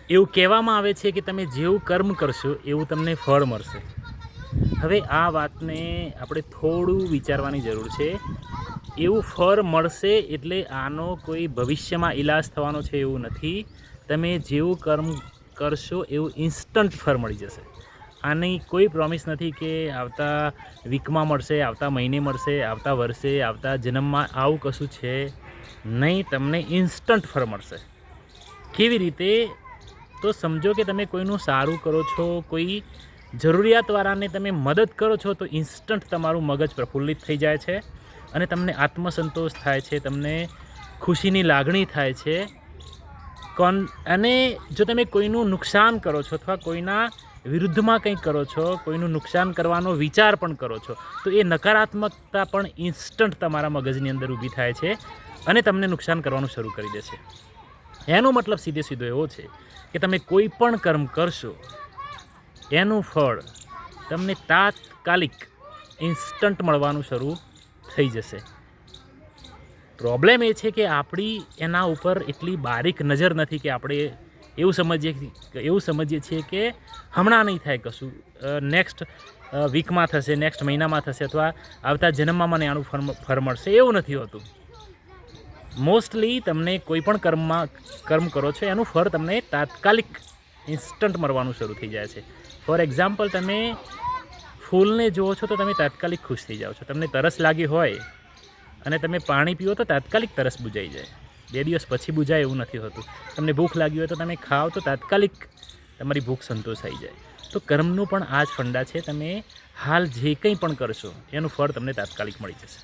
એવું કહેવામાં આવે છે કે તમે જેવું કર્મ કરશો એવું તમને ફળ મળશે. હવે આ વાતને આપણે થોડું વિચારવાની જરૂર છે. એવું ફળ મળશે એટલે આનો કોઈ ભવિષ્યમાં ઈલાજ થવાનો છે એવું નથી. તમે જેવું કર્મ કરશો એવું ઇન્સ્ટન્ટ ફળ મળી જશે. આની કોઈ પ્રોમિસ નથી કે આવતા વીકમાં મળશે, આવતા મહિને મળશે, આવતા વર્ષે, આવતા જન્મમાં આવું કશું છે નહીં. તમને ઇન્સ્ટન્ટ ફળ મળશે. કેવી રીતે? તો સમજો કે તમે કોઈનું સારું કરો છો, કોઈ જરૂરિયાતવાળાને તમે મદદ કરો છો તો ઇન્સ્ટન્ટ તમારું મગજ પ્રફુલ્લિત થઈ જાય છે અને તમને આત્મસંતોષ થાય છે, તમને ખુશીની લાગણી થાય છે. અને જો તમે કોઈનું નુકસાન કરો છો અથવા કોઈના વિરુદ્ધમાં કંઈક કરો છો, કોઈનું નુકસાન કરવાનો વિચાર પણ કરો છો, તો એ નકારાત્મકતા પણ ઇન્સ્ટન્ટ તમારા મગજની અંદર ઊભી થાય છે અને તમને નુકસાન કરવાનું શરૂ કરી દેશે. એનો મતલબ સીધો એવો છે કે તમે કોઈ પણ કર્મ કરશો એનું ફળ તમને તાત્કાલિક ઇન્સ્ટન્ટ મળવાનું શરૂ થઈ જશે. પ્રોબ્લેમ એ છે કે આપણી એના ઉપર એટલી બારીક નજર નથી કે આપણે એવું સમજીએ છીએ કે હમણાં નહીં થાય કશું, નેક્સ્ટ વીકમાં થશે, નેક્સ્ટ મહિનામાં થશે અથવા આવતા જન્મમાં મને આનું ફળ મળશે. એવું નથી હોતું. મોસ્ટલી તમને કોઈ પણ કર્મ કરો છો એનું ફળ તમને તાત્કાલિક ઇન્સ્ટન્ટ મળવાનું શરૂ થઈ જાય છે. ફોર એક્ઝામ્પલ, તમે ફૂલને જુઓ છો તો તમે તાત્કાલિક ખુશ થઈ જાઓ છો. તમને તરસ લાગી હોય અને તમે પાણી પીવો તો તાત્કાલિક તરસ બુજાઈ જાય. 2 દિવસ પછી બુજાય એવું નથી હોતું. તમને ભૂખ લાગી હોય તો તમે ખાઓ તો તાત્કાલિક તમારી ભૂખ સંતોષાઈ જાય. તો કર્મનું પણ આ જ ફંડા છે. તમે હાલ જે કંઈ પણ કરશો એનું ફળ તમને તાત્કાલિક મળી જશે.